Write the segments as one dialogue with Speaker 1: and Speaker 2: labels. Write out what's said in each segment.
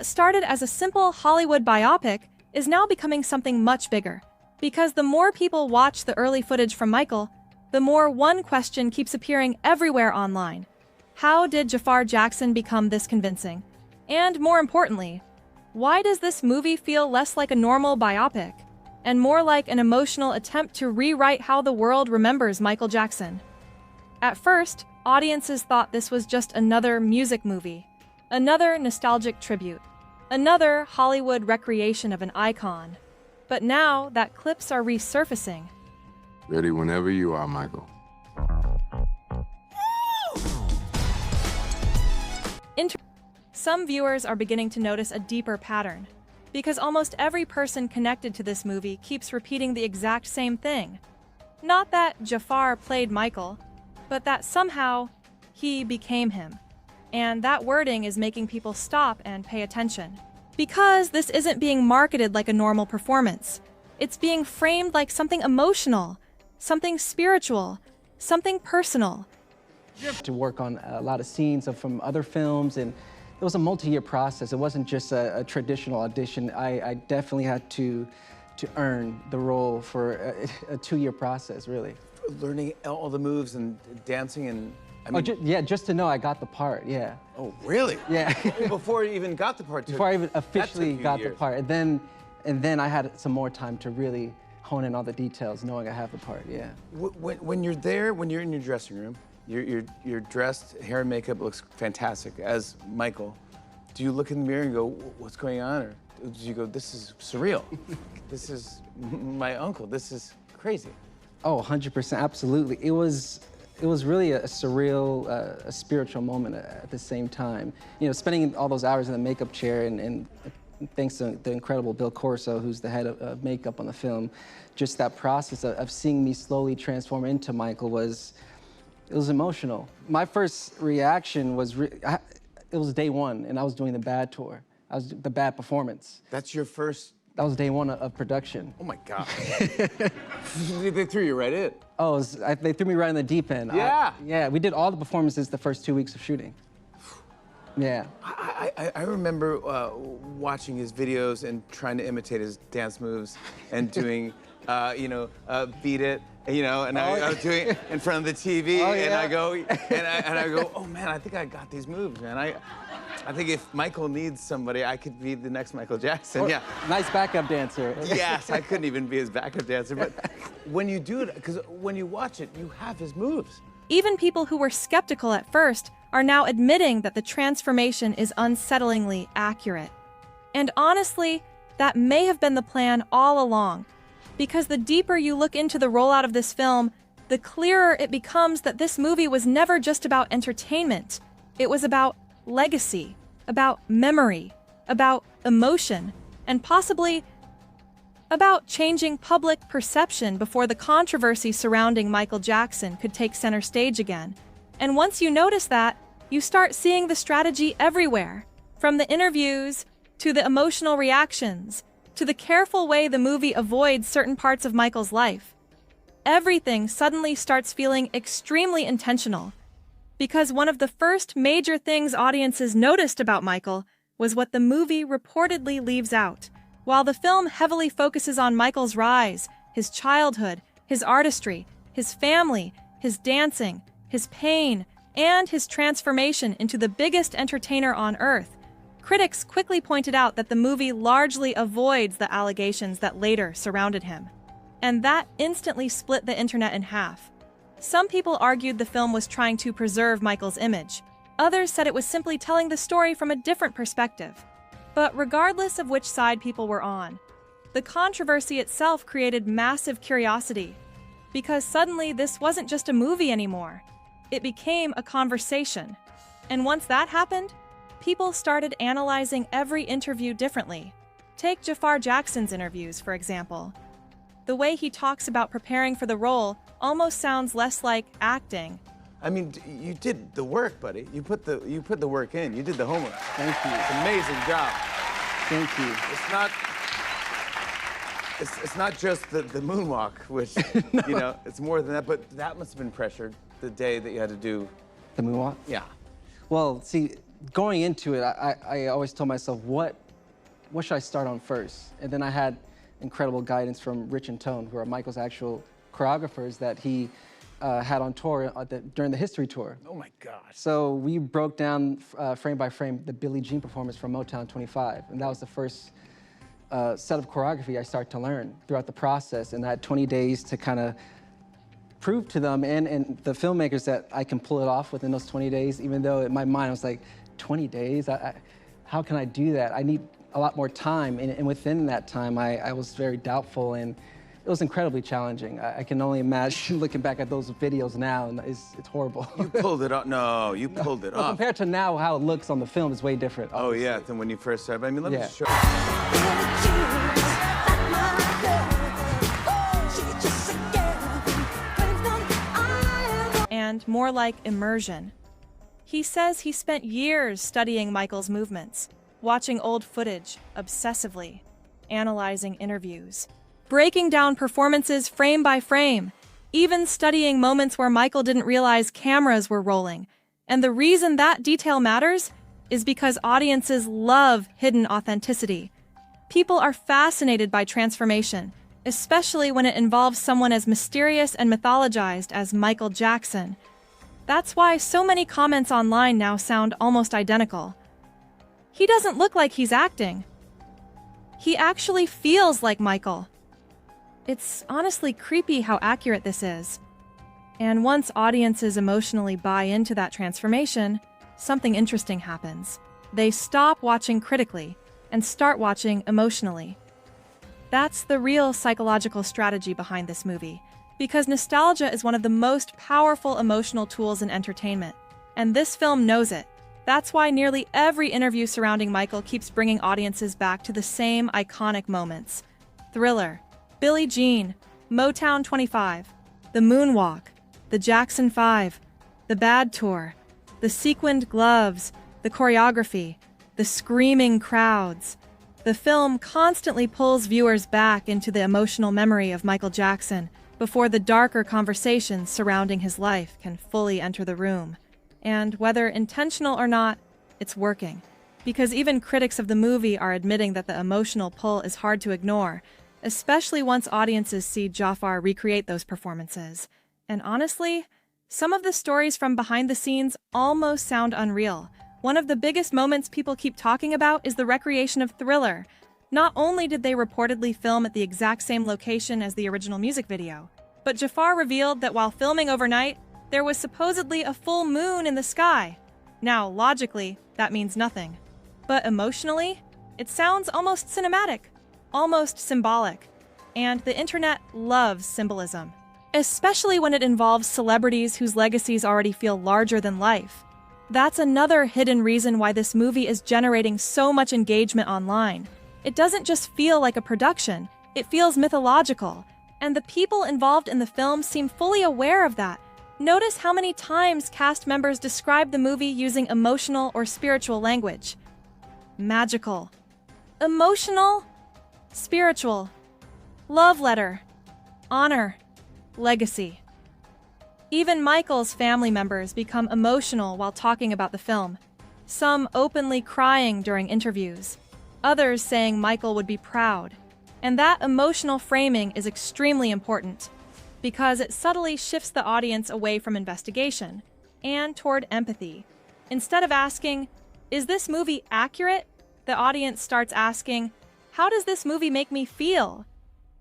Speaker 1: what started as a simple Hollywood biopic is now becoming something much bigger. Because the more people watch the early footage from Michael, the more one question keeps appearing everywhere online. How did Jaafar Jackson become this convincing? And more importantly, why does this movie feel less like a normal biopic and more like an emotional attempt to rewrite how the world remembers Michael Jackson? At first, audiences thought this was just another music movie, another nostalgic tribute, another Hollywood recreation of an icon. But now that clips are resurfacing.
Speaker 2: Ready whenever you are, Michael.
Speaker 1: Some viewers are beginning to notice a deeper pattern, because almost every person connected to this movie keeps repeating the exact same thing. Not that Jaafar played Michael, but that somehow he became him. And that wording is making people stop and pay attention. Because this isn't being marketed like a normal performance. It's being framed like something emotional, something spiritual, something personal.
Speaker 3: To work on a lot of scenes from other films, and it was a multi-year process. It wasn't just a traditional audition. I definitely had to earn the role for a 2-year process, really.
Speaker 4: Learning all the moves and dancing and... I mean,
Speaker 3: yeah, just to know I got the part, yeah.
Speaker 4: Oh, really?
Speaker 3: Yeah.
Speaker 4: Before you even got the part?
Speaker 3: Before I even officially got the part. And then I had some more time to really hone in all the details, knowing I have the part, yeah.
Speaker 4: When you're there, when you're in your dressing room, you're dressed, hair and makeup looks fantastic as Michael. Do you look in the mirror and go, what's going on? Or do you go, this is surreal. This is my uncle. This is crazy.
Speaker 3: Oh, 100%, absolutely. It was really a surreal, a spiritual moment at the same time. You know, spending all those hours in the makeup chair and thanks to the incredible Bill Corso, who's the head of makeup on the film, just that process of seeing me slowly transform into Michael was emotional. My first reaction was, it was day one, and I was doing the Bad tour. I was the Bad performance.
Speaker 4: That's your first?
Speaker 3: That was day one of production.
Speaker 4: Oh my God. They threw you right in.
Speaker 3: Oh, they threw me right in the deep end.
Speaker 4: Yeah.
Speaker 3: Yeah, we did all the performances the first 2 weeks of shooting. Yeah.
Speaker 4: I remember watching his videos and trying to imitate his dance moves and doing, Beat It, and I was doing it in front of the TV, and I go, oh man, I think I got these moves, man. I think if Michael needs somebody, I could be the next Michael Jackson. Yeah.
Speaker 3: Nice backup dancer.
Speaker 4: Yes, I couldn't even be his backup dancer, but when you do it, because when you watch it, you have his moves.
Speaker 1: Even people who were skeptical at first are now admitting that the transformation is unsettlingly accurate. And honestly, that may have been the plan all along, because the deeper you look into the rollout of this film, the clearer it becomes that this movie was never just about entertainment. It was about legacy, about memory, about emotion, and possibly about changing public perception before the controversy surrounding Michael Jackson could take center stage again. And once you notice that, you start seeing the strategy everywhere, from the interviews, to the emotional reactions, to the careful way the movie avoids certain parts of Michael's life. Everything suddenly starts feeling extremely intentional, because one of the first major things audiences noticed about Michael was what the movie reportedly leaves out. While the film heavily focuses on Michael's rise, his childhood, his artistry, his family, his dancing, his pain, and his transformation into the biggest entertainer on Earth, critics quickly pointed out that the movie largely avoids the allegations that later surrounded him. And that instantly split the internet in half. Some people argued the film was trying to preserve Michael's image. Others said it was simply telling the story from a different perspective. But regardless of which side people were on, the controversy itself created massive curiosity, because suddenly this wasn't just a movie anymore. It became a conversation. And once that happened, people started analyzing every interview differently. Take Jaafar Jackson's interviews, for example. The way he talks about preparing for the role almost sounds less like acting.
Speaker 4: I mean, you did the work, buddy. You put the work in. You did the homework.
Speaker 3: Thank you.
Speaker 4: It's an amazing job.
Speaker 3: Thank you.
Speaker 4: It's not just the moonwalk, which
Speaker 3: No.
Speaker 4: it's more than that. But that must have been pressured the day that you had to do
Speaker 3: The moonwalk?
Speaker 4: Yeah.
Speaker 3: Well, see, going into it, I always told myself, what should I start on first? And then I had incredible guidance from Rich and Tone, who are Michael's actual choreographers that he had on tour during the history tour.
Speaker 4: Oh my gosh.
Speaker 3: So we broke down frame by frame the Billie Jean performance from Motown 25, and that was the first set of choreography I started to learn throughout the process, and I had 20 days to kind of prove to them and the filmmakers that I can pull it off within those 20 days, even though in my mind I was like, 20 days? How can I do that? I need a lot more time, and within that time I was very doubtful, and it was incredibly challenging. I can only imagine looking back at those videos now, and it's horrible.
Speaker 4: You pulled it off. No, you pulled it off.
Speaker 3: Compared to now, how it looks on the film is way different.
Speaker 4: Oh yeah, than when you first started. I mean, let me just show
Speaker 1: And more like immersion. He says he spent years studying Michael's movements, watching old footage obsessively, analyzing interviews, breaking down performances frame by frame, even studying moments where Michael didn't realize cameras were rolling. And the reason that detail matters is because audiences love hidden authenticity. People are fascinated by transformation, especially when it involves someone as mysterious and mythologized as Michael Jackson. That's why so many comments online now sound almost identical. He doesn't look like he's acting. He actually feels like Michael. It's honestly creepy how accurate this is. And once audiences emotionally buy into that transformation, something interesting happens. They stop watching critically and start watching emotionally. That's the real psychological strategy behind this movie, because nostalgia is one of the most powerful emotional tools in entertainment, and this film knows it. That's why nearly every interview surrounding Michael keeps bringing audiences back to the same iconic moments. Thriller, Billie Jean, Motown 25, the Moonwalk, the Jackson 5, the Bad Tour, the sequined gloves, the choreography, the screaming crowds. The film constantly pulls viewers back into the emotional memory of Michael Jackson before the darker conversations surrounding his life can fully enter the room. And whether intentional or not, it's working. Because even critics of the movie are admitting that the emotional pull is hard to ignore, especially once audiences see Jaafar recreate those performances. And honestly, some of the stories from behind the scenes almost sound unreal. One of the biggest moments people keep talking about is the recreation of Thriller. Not only did they reportedly film at the exact same location as the original music video, but Jaafar revealed that while filming overnight, there was supposedly a full moon in the sky. Now, logically, that means nothing. But emotionally, it sounds almost cinematic, almost symbolic. And the internet loves symbolism, especially when it involves celebrities whose legacies already feel larger than life. That's another hidden reason why this movie is generating so much engagement online. It doesn't just feel like a production, it feels mythological. And the people involved in the film seem fully aware of that. Notice how many times cast members describe the movie using emotional or spiritual language. Magical. Emotional. Spiritual. Love letter. Honor. Legacy. Even Michael's family members become emotional while talking about the film, some openly crying during interviews, others saying Michael would be proud. And that emotional framing is extremely important, because it subtly shifts the audience away from investigation and toward empathy. Instead of asking, "Is this movie accurate?" the audience starts asking, "How does this movie make me feel?"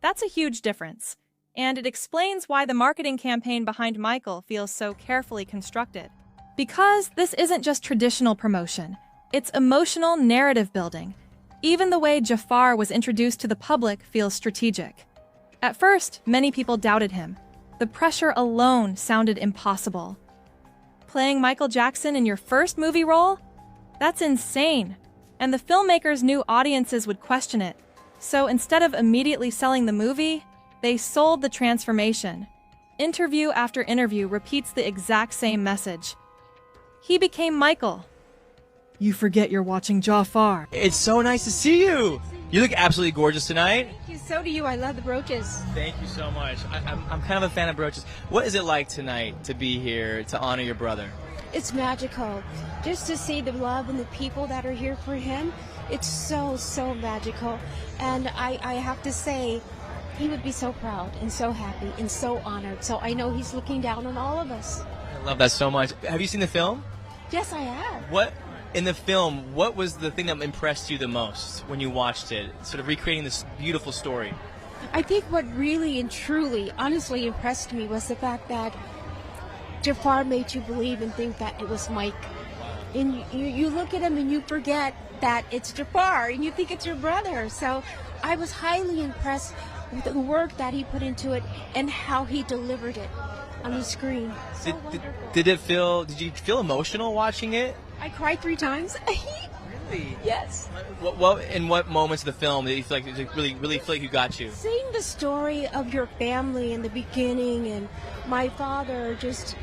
Speaker 1: That's a huge difference. And it explains why the marketing campaign behind Michael feels so carefully constructed. Because this isn't just traditional promotion, it's emotional narrative building. Even the way Jaafar was introduced to the public feels strategic. At first, many people doubted him. The pressure alone sounded impossible. Playing Michael Jackson in your first movie role? That's insane. And the filmmakers knew audiences would question it. So instead of immediately selling the movie, they sold the transformation. Interview after interview repeats the exact same message. He became Michael. You forget you're watching Jaafar.
Speaker 5: It's so nice to see you. You look absolutely gorgeous tonight.
Speaker 6: Thank you. So do you. I love the brooches.
Speaker 5: Thank you so much. I'm kind of a fan of brooches. What is it like tonight to be here to honor your brother?
Speaker 6: it's magical. Just to see the love and the people that are here for him, it's so, so magical. And I have to say, he would be so proud and so happy and so honored. So I know he's looking down on all of us.
Speaker 5: I love that so much. Have you seen the film?
Speaker 6: Yes, I have.
Speaker 5: What, in the film, what was the thing that impressed you the most when you watched it? Sort of recreating this beautiful story.
Speaker 6: I think what really and truly, honestly impressed me was the fact that Jaafar made you believe and think that it was Mike. And you look at him and you forget that it's Jaafar and you think it's your brother. So I was highly impressed with the work that he put into it and how he delivered it on the screen. So
Speaker 5: did you feel emotional watching it?
Speaker 6: I cried 3 times.
Speaker 5: Really?
Speaker 6: Yes.
Speaker 5: In what moments of the film did you feel like it really feel like you got you?
Speaker 6: Seeing the story of your family in the beginning and my father just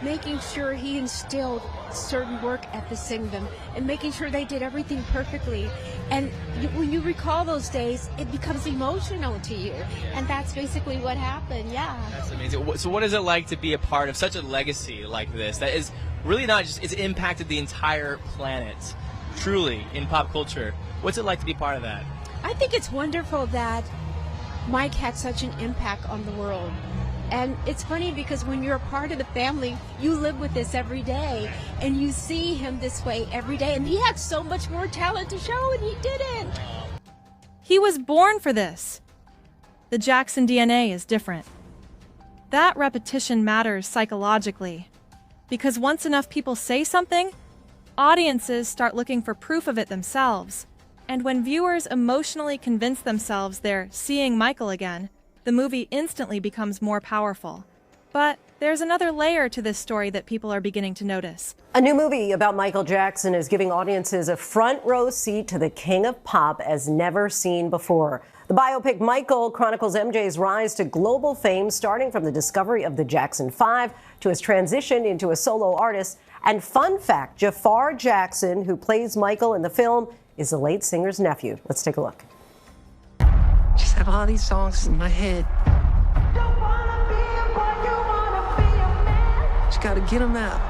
Speaker 6: making sure he instilled certain work ethics in them and making sure they did everything perfectly. And when you recall those days, it becomes emotional to you. And that's basically what happened, yeah.
Speaker 5: That's amazing. So what is it like to be a part of such a legacy like this that is really not just, it's impacted the entire planet, truly, in pop culture? What's it like to be part of that?
Speaker 6: I think it's wonderful that Mike had such an impact on the world. And it's funny because when you're a part of the family, you live with this every day and you see him this way every day. And he had so much more talent to show and he didn't.
Speaker 1: He was born for this. The Jackson DNA is different. That repetition matters psychologically, because once enough people say something, audiences start looking for proof of it themselves. And when viewers emotionally convince themselves they're seeing Michael again, the movie instantly becomes more powerful. But there's another layer to this story that people are beginning to notice.
Speaker 7: A new movie about Michael Jackson is giving audiences a front row seat to the king of pop as never seen before. The biopic Michael chronicles MJ's rise to global fame, starting from the discovery of the Jackson 5 to his transition into a solo artist. And fun fact, Jaafar Jackson, who plays Michael in the film, is the late singer's nephew. Let's take a look.
Speaker 8: Just have all these songs in my head. Just gotta get them out.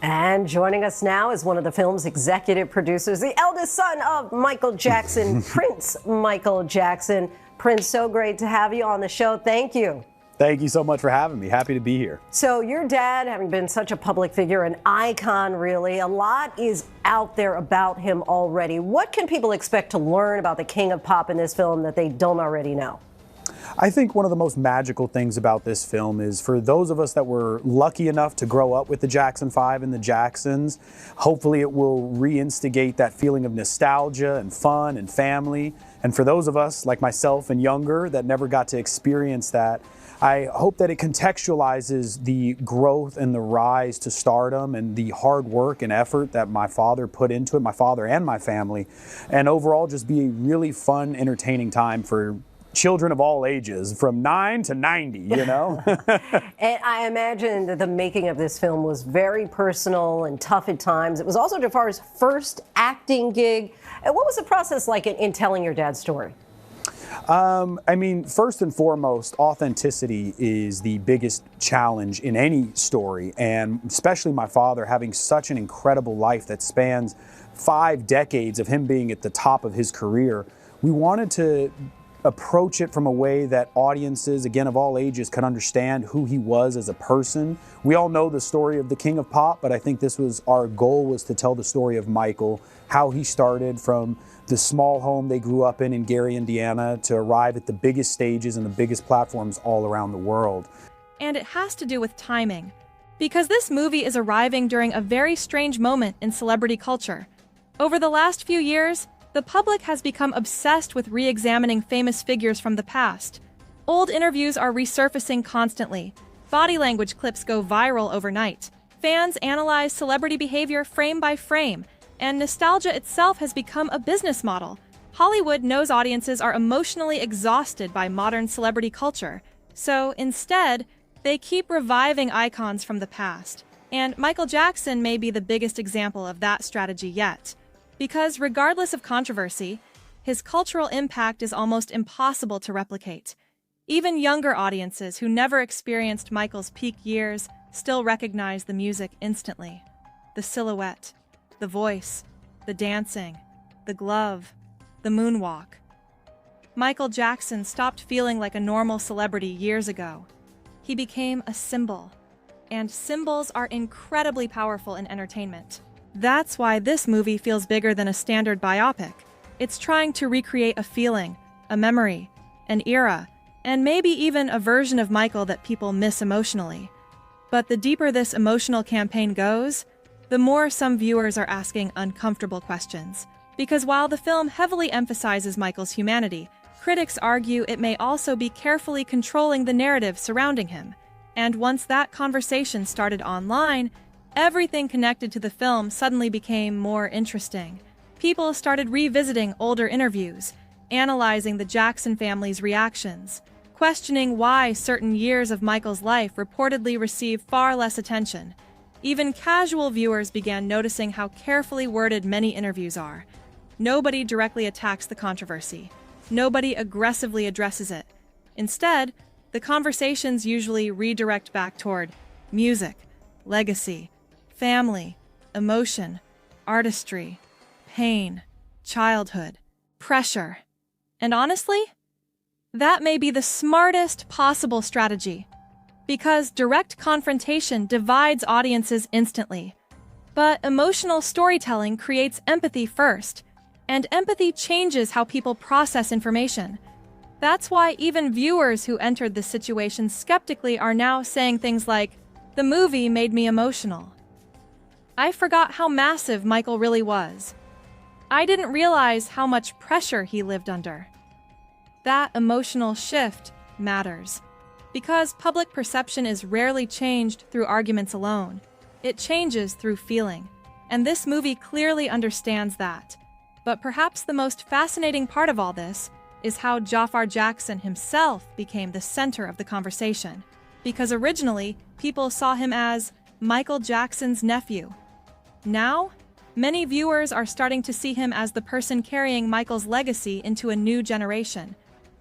Speaker 7: And joining us now is one of the film's executive producers, the eldest son of Michael Jackson, Prince Michael Jackson. Prince, so great to have you on the show. Thank you.
Speaker 9: Thank you so much for having me. Happy to be here.
Speaker 7: So your dad, having been such a public figure, an icon really, a lot is out there about him already. What can people expect to learn about the king of pop in this film that they don't already know?
Speaker 9: I think one of the most magical things about this film is for those of us that were lucky enough to grow up with the Jackson 5 and the Jacksons, hopefully it will reinstigate that feeling of nostalgia and fun and family. And for those of us like myself and younger that never got to experience that, I hope that it contextualizes the growth and the rise to stardom and the hard work and effort that my father put into it, my father and my family, and overall just be a really fun, entertaining time for children of all ages, from 9 to 90, you know?
Speaker 7: And I imagine that the making of this film was very personal and tough at times. It was also Jaafar's first acting gig. And what was the process like in telling your dad's story?
Speaker 9: I mean, first and foremost, authenticity is the biggest challenge in any story, and especially my father having such an incredible life that spans 5 decades of him being at the top of his career. We wanted to approach it from a way that audiences, again, of all ages, could understand who he was as a person. We all know the story of the King of Pop, but I think this was our goal, was to tell the story of Michael, how he started from the small home they grew up in Gary, Indiana, to arrive at the biggest stages and the biggest platforms all around the world.
Speaker 1: And it has to do with timing, because this movie is arriving during a very strange moment in celebrity culture. Over the last few years, the public has become obsessed with re-examining famous figures from the past. Old interviews are resurfacing constantly. Body language clips go viral overnight. Fans analyze celebrity behavior frame by frame, and nostalgia itself has become a business model. Hollywood knows audiences are emotionally exhausted by modern celebrity culture, so instead, they keep reviving icons from the past. And Michael Jackson may be the biggest example of that strategy yet. Because regardless of controversy, His cultural impact is almost impossible to replicate. Even younger audiences who never experienced Michael's peak years still recognize the music instantly. The silhouette, the voice, the dancing, the glove, the moonwalk. Michael Jackson stopped feeling like a normal celebrity years ago. He became a symbol, and symbols are incredibly powerful in entertainment. That's why this movie feels bigger than a standard biopic. It's trying to recreate a feeling, a memory, an era, and maybe even a version of Michael that people miss emotionally. But the deeper this emotional campaign goes, the more some viewers are asking uncomfortable questions. Because while the film heavily emphasizes Michael's humanity, critics argue it may also be carefully controlling the narrative surrounding him. And once that conversation started online, everything connected to the film suddenly became more interesting. People started revisiting older interviews, analyzing the Jackson family's reactions, questioning why certain years of Michael's life reportedly received far less attention. Even casual viewers began noticing how carefully worded many interviews are. Nobody directly attacks the controversy. Nobody aggressively addresses it. Instead, the conversations usually redirect back toward music, legacy, family, emotion, artistry, pain, childhood, pressure. And honestly, that may be the smartest possible strategy, because direct confrontation divides audiences instantly. But emotional storytelling creates empathy first, and empathy changes how people process information. That's why even viewers who entered this situation skeptically are now saying things like, "The movie made me emotional. I forgot how massive Michael really was. I didn't realize how much pressure he lived under." That emotional shift matters, because public perception is rarely changed through arguments alone. It changes through feeling, and this movie clearly understands that. But perhaps the most fascinating part of all this is how Jaafar Jackson himself became the center of the conversation, because originally people saw him as Michael Jackson's nephew. Now, many viewers are starting to see him as the person carrying Michael's legacy into a new generation.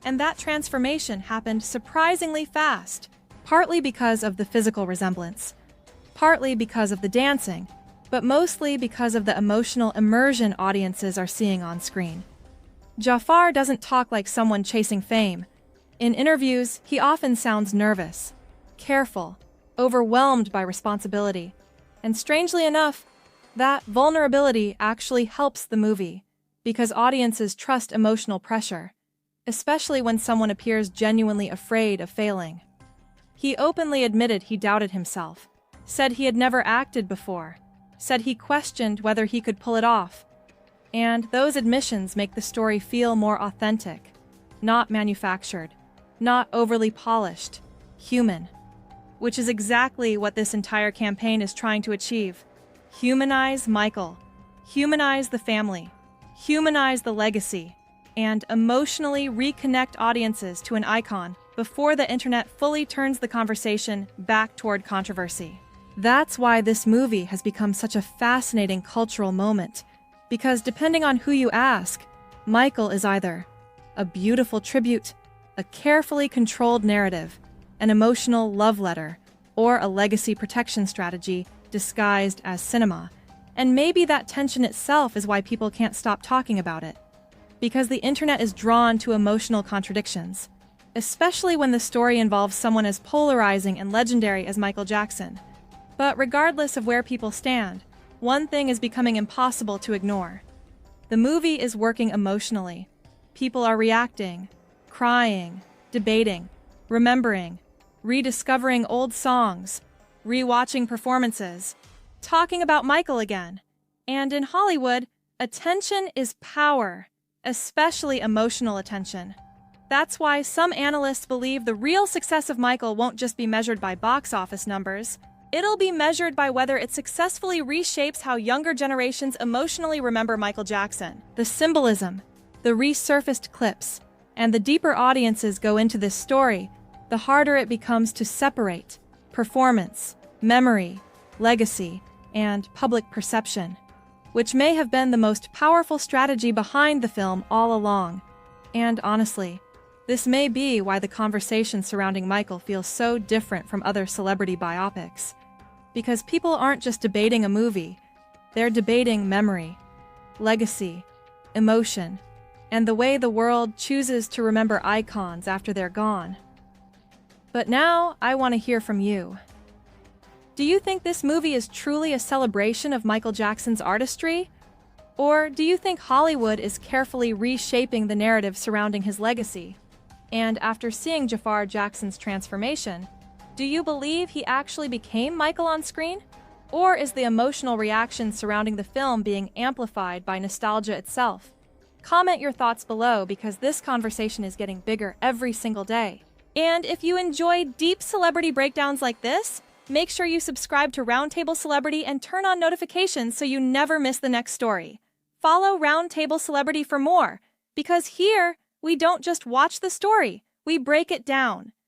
Speaker 1: And that transformation happened surprisingly fast, partly because of the physical resemblance, partly because of the dancing, but mostly because of the emotional immersion audiences are seeing on screen. Jaafar doesn't talk like someone chasing fame. In interviews, he often sounds nervous, careful, overwhelmed by responsibility. And strangely enough, that vulnerability actually helps the movie, because audiences trust emotional pressure, especially when someone appears genuinely afraid of failing. He openly admitted he doubted himself, said he had never acted before, said he questioned whether he could pull it off. And those admissions make the story feel more authentic, not manufactured, not overly polished, human, which is exactly what this entire campaign is trying to achieve. Humanize Michael, humanize the family, humanize the legacy, and emotionally reconnect audiences to an icon before the internet fully turns the conversation back toward controversy. That's why this movie has become such a fascinating cultural moment, because depending on who you ask, Michael is either a beautiful tribute, a carefully controlled narrative, an emotional love letter, or a legacy protection strategy disguised as cinema. And maybe that tension itself is why people can't stop talking about it, because the internet is drawn to emotional contradictions, especially when the story involves someone as polarizing and legendary as Michael Jackson. But regardless of where people stand, one thing is becoming impossible to ignore. The movie is working emotionally. People are reacting, crying, debating, remembering, rediscovering old songs, rewatching performances, talking about Michael again. And in Hollywood, attention is power, especially emotional attention. That's why some analysts believe the real success of Michael won't just be measured by box office numbers. It'll be measured by whether it successfully reshapes how younger generations emotionally remember Michael Jackson. The symbolism, the resurfaced clips, and the deeper audiences go into this story, the harder it becomes to separate performance, memory, legacy, and public perception. which may have been the most powerful strategy behind the film all along. And honestly, this may be why the conversation surrounding Michael feels so different from other celebrity biopics. Because people aren't just debating a movie, they're debating memory, legacy, emotion, and the way the world chooses to remember icons after they're gone. But now, I want to hear from you. Do you think this movie is truly a celebration of Michael Jackson's artistry? Or do you think Hollywood is carefully reshaping the narrative surrounding his legacy? And after seeing Jaafar Jackson's transformation, do you believe he actually became Michael on screen? Or is the emotional reaction surrounding the film being amplified by nostalgia itself? Comment your thoughts below because this conversation is getting bigger every single day. And if you enjoy deep celebrity breakdowns like this, make sure you subscribe to Roundtable Celebrity and turn on notifications so you never miss the next story. Follow Roundtable Celebrity for more, because here, we don't just watch the story, we break it down.